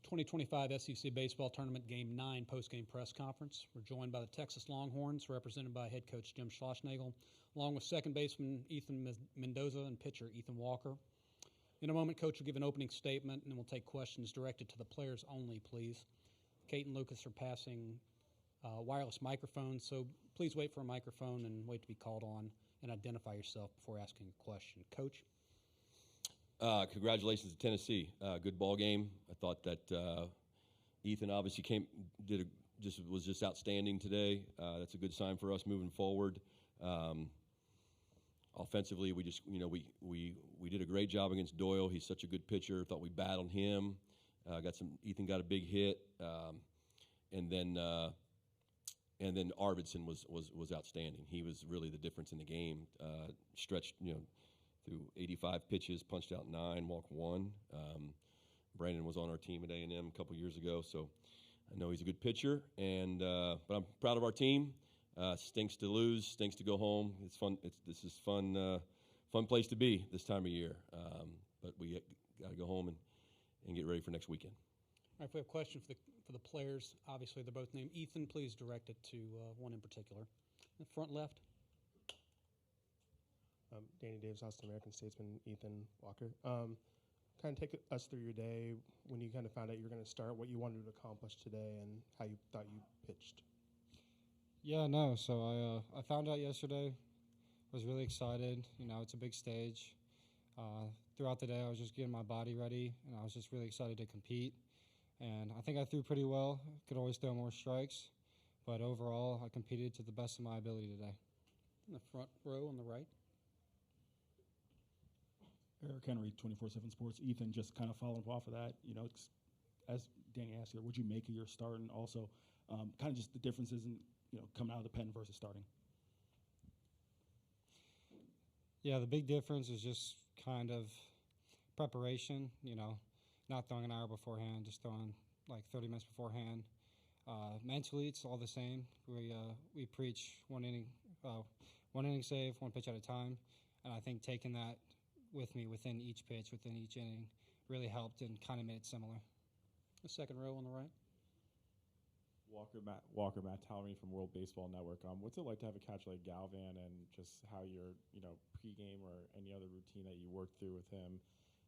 2025 SEC Baseball Tournament Game 9 postgame press conference. We're joined by the Texas Longhorns, represented by head coach Jim Schlossnagle, along with second baseman Ethan Mendoza and pitcher Ethan Walker. In a moment, Coach will give an opening statement, and then we'll take questions directed to the players only, please. Kate and Lucas are passing wireless microphones, so please wait for a microphone and wait to be called on and identify yourself before asking a question. Coach? Congratulations to Tennessee. Good ball game. I thought that Ethan obviously was just outstanding today. That's a good sign for us moving forward. Offensively, we did a great job against Doyle. He's such a good pitcher. Thought we battled him. Ethan got a big hit, and then Arvidsson was outstanding. He was really the difference in the game. Stretched through 85 pitches, punched out 9, walked 1. Brandon was on our team at A&M a couple years ago, so I know he's a good pitcher. But I'm proud of our team. Stinks to lose, stinks to go home. It's fun. This is fun place to be this time of year. But we got to go home and get ready for next weekend. All right, if we have a question for the players, obviously they're both named Ethan. Please direct it to one in particular. In the front left. Danny Davis, Austin American Statesman, Ethan Walker. Kind of take us through your day when you kind of found out you were going to start, what you wanted to accomplish today, and how you thought you pitched. Yeah, no. So I found out yesterday. Was really excited. It's a big stage. Throughout the day, I was just getting my body ready, and I was just really excited to compete. And I think I threw pretty well. Could always throw more strikes, but overall, I competed to the best of my ability today. In the front row on the right. Eric Henry, 24/7 Sports. Ethan, just kind of following off of that, as Danny asked you, what'd you make of your start, and also kind of just the differences in coming out of the pen versus starting? Yeah, the big difference is just kind of preparation. Not throwing an hour beforehand, just throwing like 30 minutes beforehand. Mentally, it's all the same. We preach one inning save, one pitch at a time, and I think taking that with me within each pitch, within each inning, really helped and kind of made it similar. The second row on the right. Matt Tallery from World Baseball Network. What's it like to have a catch like Galvan, and just how your pregame or any other routine that you worked through with him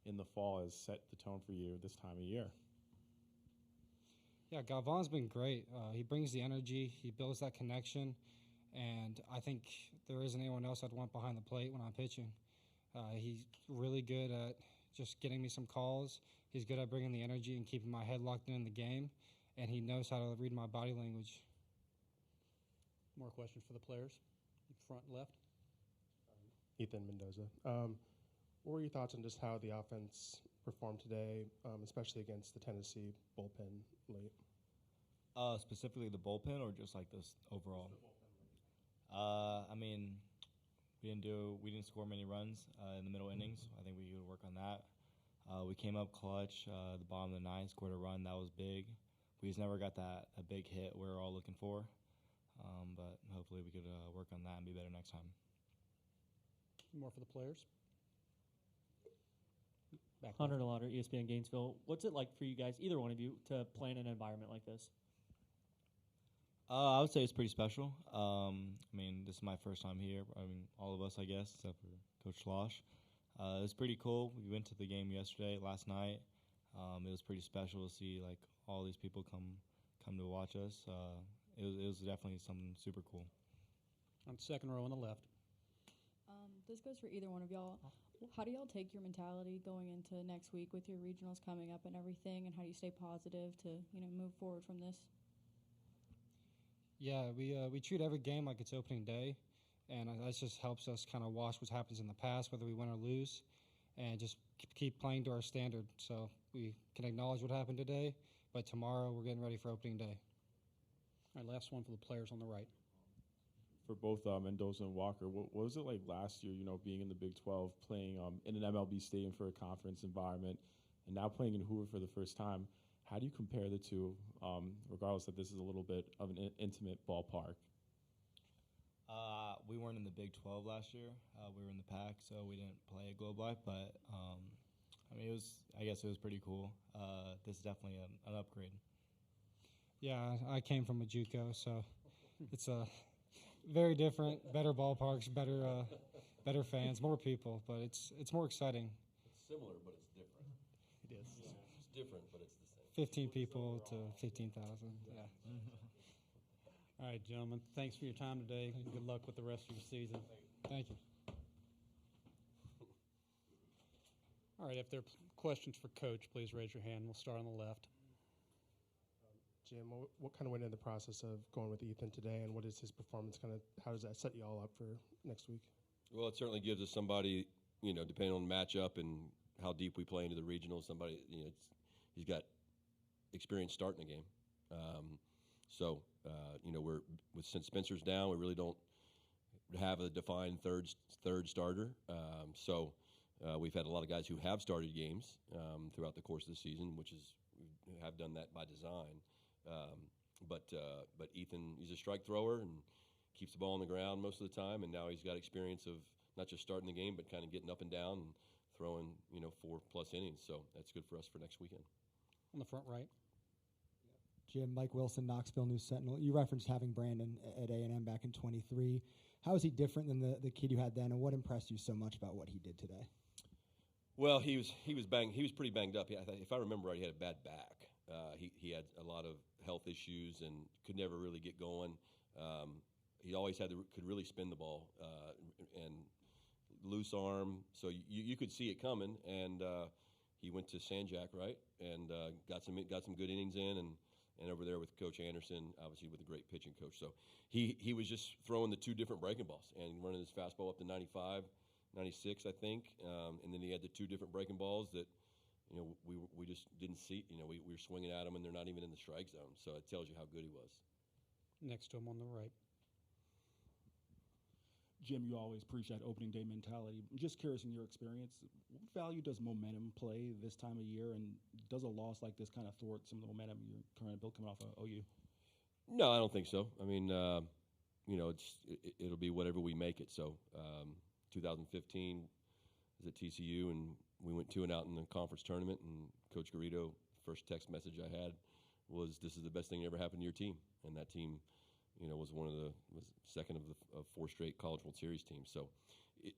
in the fall has set the tone for you this time of year? Yeah, Galvan's been great. He brings the energy, he builds that connection, and I think there isn't anyone else I'd want behind the plate when I'm pitching. He's really good at just getting me some calls. He's good at bringing the energy and keeping my head locked in the game, and he knows how to read my body language. More questions for the players. Front left. Ethan Mendoza. What were your thoughts on just how the offense performed today, especially against the Tennessee bullpen late? Specifically the bullpen, or just like this overall? We didn't score many runs in the middle innings. I think we could work on that. We came up clutch the bottom of the ninth, scored a run. That was big. We just never got a big hit we were all looking for. But hopefully we could work on that and be better next time. More for the players. Hunter Delauder, ESPN Gainesville. What's it like for you guys, either one of you, to play in an environment like this? I would say it's pretty special. This is my first time here. All of us, I guess, except for Coach Schloss. It was pretty cool. We went to the game last night. It was pretty special to see all these people come to watch us. It was definitely something super cool. On the second row on the left. This goes for either one of y'all. How do y'all take your mentality going into next week with your regionals coming up and everything, and how do you stay positive to move forward from this? Yeah, we treat every game like it's opening day, and that just helps us kind of watch what happens in the past, whether we win or lose, and just keep playing to our standard. So we can acknowledge what happened today, but tomorrow we're getting ready for opening day. All right, last one for the players on the right. For both Mendoza and Walker, what was it like last year, being in the Big 12, playing in an MLB stadium for a conference environment, and now playing in Hoover for the first time? How do you compare the two, regardless that this is a little bit of an intimate ballpark? We weren't in the Big 12 last year. We were in the PAC, so we didn't play at Globe Life. But I mean, I guess it was pretty cool. This is definitely an upgrade. Yeah, I came from a JUCO, so it's a very different, better ballparks, better fans, more people, but it's more exciting. It's similar, but it's different. It is. It's different, but it's the same. 15 people to 15,000. Yeah. All right, gentlemen. Thanks for your time today. Good luck with the rest of your season. Thank you. All right, if there are questions for Coach, please raise your hand. We'll start on the left. Jim, what kind of went into the process of going with Ethan today, and what is his performance how does that set you all up for next week? Well, it certainly gives us somebody, depending on the matchup and how deep we play into the regional, somebody, he's got experience starting a game. Since Spencer's down, we really don't have a defined third starter. We've had a lot of guys who have started games throughout the course of the season, we have done that by design. But Ethan, he's a strike thrower and keeps the ball on the ground most of the time, and now he's got experience of not just starting the game, but kind of getting up and down and throwing, 4+ innings. So that's good for us for next weekend. On the front right. Jim, Mike Wilson, Knoxville News Sentinel. You referenced having Brandon at A&M back in 23. How is he different than the kid you had then, and what impressed you so much about what he did today? Well, he was pretty banged up. If I remember right, he had a bad back. He had a lot of health issues and could never really get going. He always could really spin the ball and loose arm, so you could see it coming. And he went to Sanjak, right, and got some good innings in, and over there with Coach Anderson, obviously with a great pitching coach. So he was just throwing the two different breaking balls and running his fastball up to 95, 96, I think, and then he had the two different breaking balls that we just didn't see. We were swinging at them, and they're not even in the strike zone. So it tells you how good he was. Next to him on the right. Jim, you always preach that opening day mentality. I'm just curious, in your experience, what value does momentum play this time of year, and does a loss like this kind of thwart some of the momentum you're currently built coming off of OU? No, I don't think so. I mean, it'll be whatever we make it. So 2015 was at TCU, and we went 2-0 in the conference tournament, and Coach Garrido, first text message I had was, "This is the best thing that ever happened to your team." And that team, was second of 4 straight College World Series teams. So,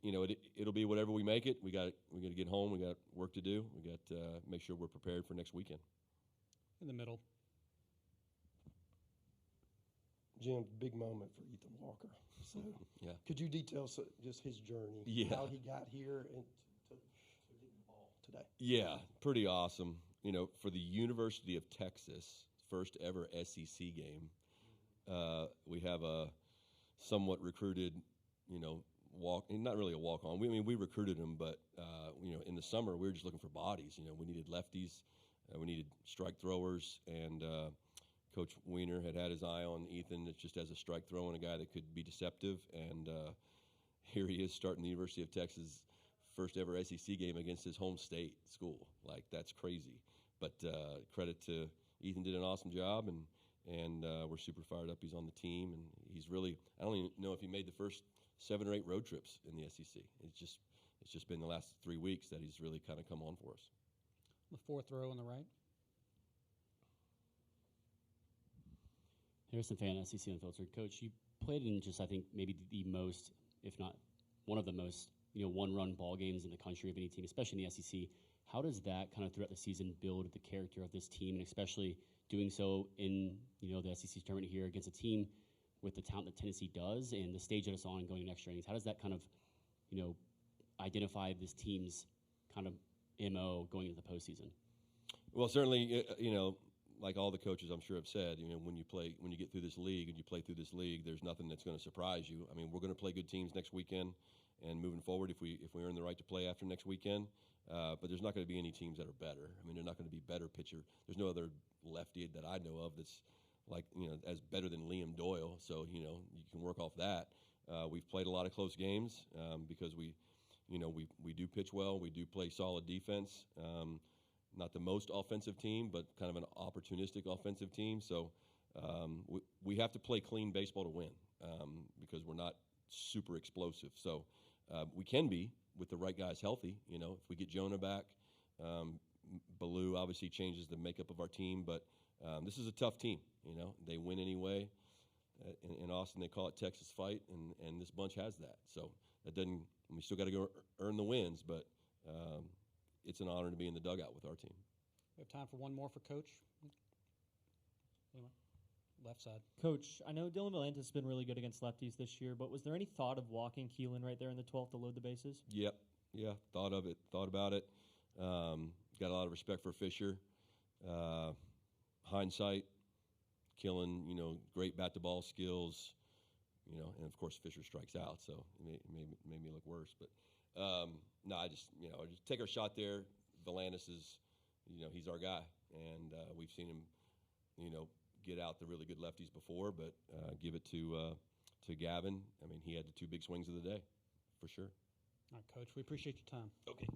it'll be whatever we make it. We got to get home. We got work to do. We got to make sure we're prepared for next weekend. In the middle. Jim, big moment for Ethan Walker. So, yeah. Could you detail just his journey, how he got here and to get the ball today? Yeah, pretty awesome. For the University of Texas, first ever SEC game, we have a somewhat recruited, not really a walk-on. We recruited him, but, in the summer we were just looking for bodies. We needed lefties, we needed strike throwers, and Coach Weiner had his eye on Ethan just as a strike thrower and a guy that could be deceptive. And here he is starting the University of Texas' first ever SEC game against his home state school. Like, that's crazy. But credit to Ethan, did an awesome job, and we're super fired up. He's on the team, and he's really, I don't even know if he made the first 7 or 8 road trips in the SEC. It's just been the last 3 weeks that he's really kind of come on for us. The fourth row on the right. Harrison Fan, SEC Unfiltered. Coach, you played in just, I think, maybe the most, if not one of the most, one-run ball games in the country of any team, especially in the SEC. How does that kind of throughout the season build the character of this team, and especially doing so in, the SEC tournament here against a team with the talent that Tennessee does and the stage that it's on and going in extra innings? How does that kind of, identify this team's kind of MO going into the postseason? Well, certainly, like all the coaches I'm sure have said, when you get through this league and you play through this league, there's nothing that's going to surprise you. I mean, we're going to play good teams next weekend, and moving forward, if we earn the right to play after next weekend, but there's not going to be any teams that are better. I mean, they're not going to be better pitcher. There's no other lefty that I know of that's like as better than Liam Doyle. So you can work off that. We've played a lot of close games because we do pitch well. We do play solid defense. Not the most offensive team, but kind of an opportunistic offensive team. So we have to play clean baseball to win because we're not super explosive. So we can be with the right guys healthy. If we get Jonah back, Baloo obviously changes the makeup of our team, but this is a tough team. You know, they win anyway. In Austin, they call it Texas fight, and this bunch has that. So that doesn't. We still got to go earn the wins, but it's an honor to be in the dugout with our team. We have time for one more for Coach. Anyone? Left side. Coach, I know Dylan Valantis has been really good against lefties this year, but was there any thought of walking Keelan right there in the 12th to load the bases? Yep. Yeah. Thought of it. Thought about it. Got a lot of respect for Fisher. Hindsight, Killen, you know, great bat to ball skills, you know, and of course Fisher strikes out, so it made me look worse. But no, I just take our shot there. Valantis is, you know, he's our guy, and we've seen him, you know, get out the really good lefties before, but give it to Gavin. I mean, he had the two big swings of the day, for sure. All right, Coach, we appreciate your time. Okay.